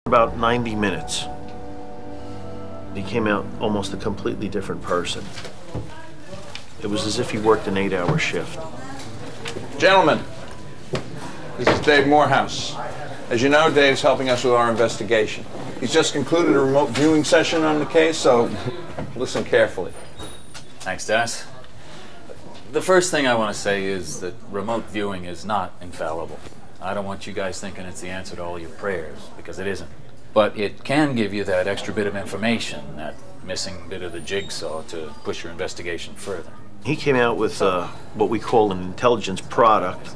About 90 minutes. He came out almost a completely different person. It was as if he worked an 8-hour shift. Gentlemen, this is Dave Morehouse. As you know, Dave's helping us with our investigation. He's just concluded a remote viewing session on the case, so listen carefully. Thanks, Dennis. The first thing I want to say is that remote viewing is not infallible. I don't want you guys thinking it's the answer to all your prayers, because it isn't. But it can give you that extra bit of information, that missing bit of the jigsaw to push your investigation further. He came out with what we call an intelligence product.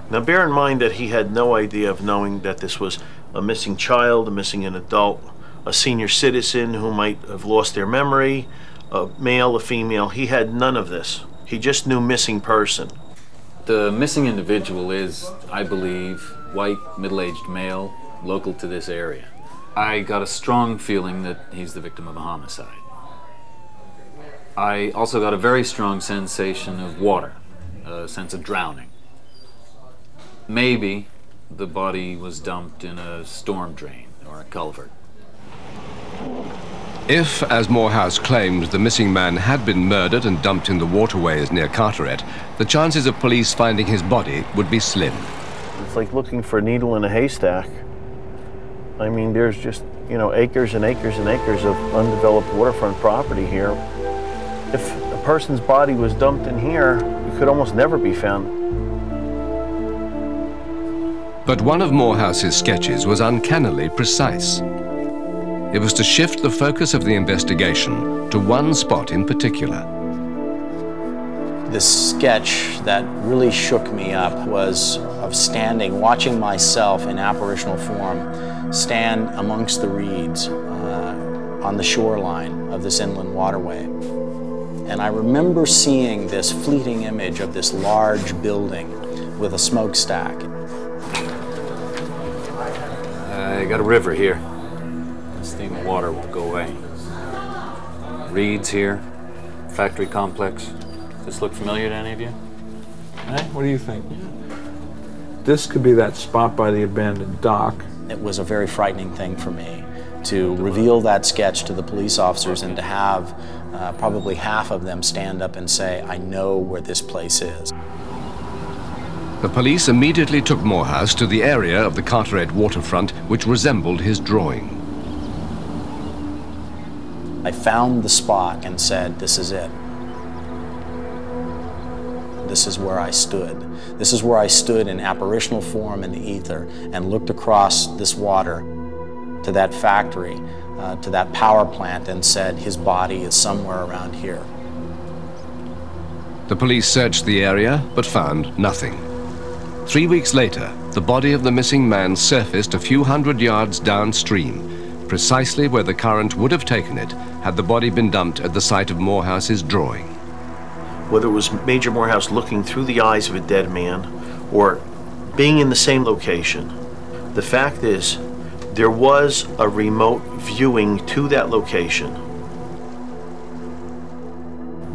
Now bear in mind that he had no idea of knowing that this was a missing child, a missing an adult, a senior citizen who might have lost their memory, a male, a female. He had none of this. He just knew missing person. The missing individual is, I believe, white, middle-aged male, local to this area. I got a strong feeling that he's the victim of a homicide. I also got a very strong sensation of water, a sense of drowning. Maybe the body was dumped in a storm drain or a culvert. If, as Morehouse claimed, the missing man had been murdered and dumped in the waterways near Carteret, the chances of police finding his body would be slim. It's like looking for a needle in a haystack. I mean, there's just, you know, acres and acres and acres of undeveloped waterfront property here. If a person's body was dumped in here, it could almost never be found. But one of Morehouse's sketches was uncannily precise. It was to shift the focus of the investigation to one spot in particular. The sketch that really shook me up was of standing, watching myself in apparitional form, stand amongst the reeds on the shoreline of this inland waterway. And I remember seeing this fleeting image of this large building with a smokestack. I got a river here. This theme of water won't go away. Reeds here, factory complex. Does this look familiar to any of you? Hey, what do you think? This could be that spot by the abandoned dock. It was a very frightening thing for me to reveal that sketch to the police officers and to have probably half of them stand up and say, I know where this place is. The police immediately took Morehouse to the area of the Carteret waterfront which resembled his drawing. I found the spot and said, this is it. This is where I stood. This is where I stood in apparitional form in the ether and looked across this water to that factory, to that power plant, and said, his body is somewhere around here. The police searched the area but found nothing. 3 weeks later, the body of the missing man surfaced a few hundred yards downstream, precisely where the current would have taken it had the body been dumped at the site of Morehouse's drawing. Whether it was Major Morehouse looking through the eyes of a dead man or being in the same location, the fact is there was a remote viewing to that location.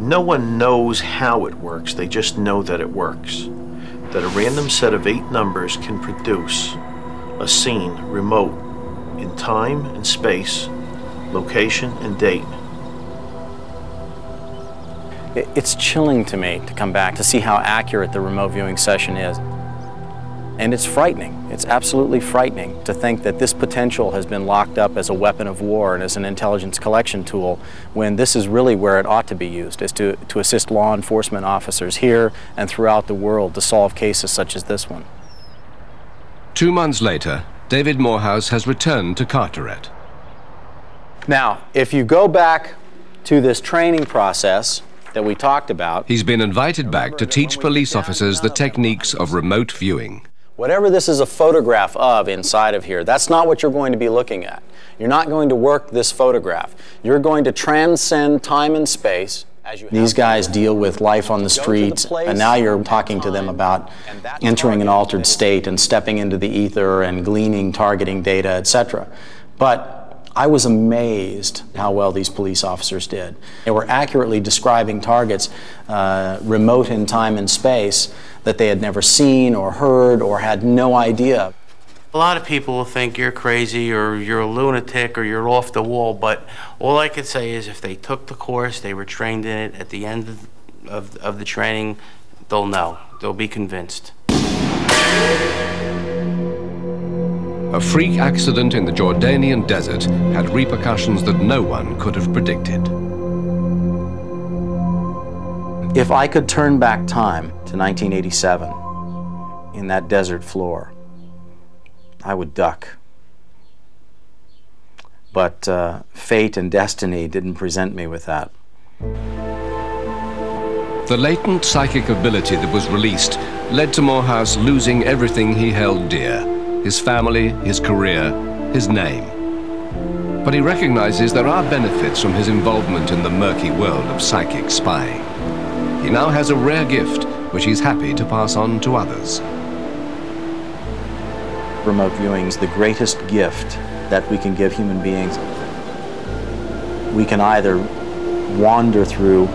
No one knows how it works, they just know that it works. That a random set of 8 numbers can produce a scene remote in time and space, location and date. It's chilling to me to come back to see how accurate the remote viewing session is. And it's frightening. It's absolutely frightening to think that this potential has been locked up as a weapon of war and as an intelligence collection tool when this is really where it ought to be used, is to assist law enforcement officers here and throughout the world to solve cases such as this one. 2 months later, David Morehouse has returned to Carteret. Now, if you go back to this training process that we talked about, he's been invited back to teach police officers the techniques of remote viewing. whatever this is a photograph of inside of here, that's not what you're going to be looking at. You're not going to work this photograph. You're going to transcend time and space. These guys deal with life on the streets, and now you're talking to them about entering an altered state and stepping into the ether and gleaning targeting data, etc. But I was amazed how well these police officers did. They were accurately describing targets remote in time and space that they had never seen or heard or had no idea. A lot of people will think you're crazy or you're a lunatic or you're off the wall, but all I could say is if they took the course, they were trained in it, at the end of the training, they'll know. They'll be convinced. A freak accident in the Jordanian desert had repercussions that no one could have predicted. If I could turn back time to 1987 in that desert floor, I would duck. But fate and destiny didn't present me with that. The latent psychic ability that was released led to Morehouse losing everything he held dear: his family, his career, his name. But he recognizes there are benefits from his involvement in the murky world of psychic spying. He now has a rare gift which he's happy to pass on to others. Remote viewing is the greatest gift that we can give human beings. We can either wander through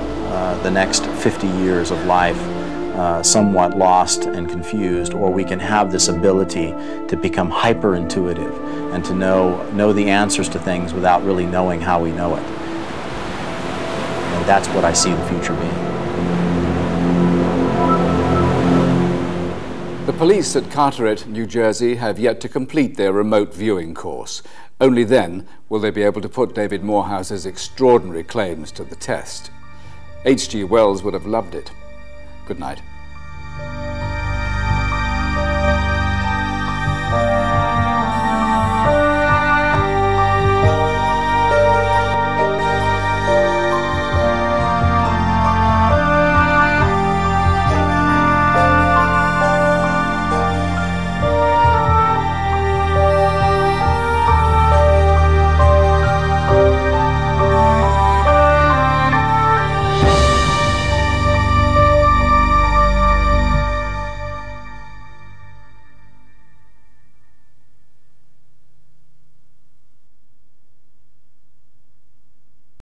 the next 50 years of life somewhat lost and confused, or we can have this ability to become hyper-intuitive and to know the answers to things without really knowing how we know it. And that's what I see the future being. The police at Carteret, New Jersey, have yet to complete their remote viewing course. Only then will they be able to put David Morehouse's extraordinary claims to the test. H.G. Wells would have loved it. Good night.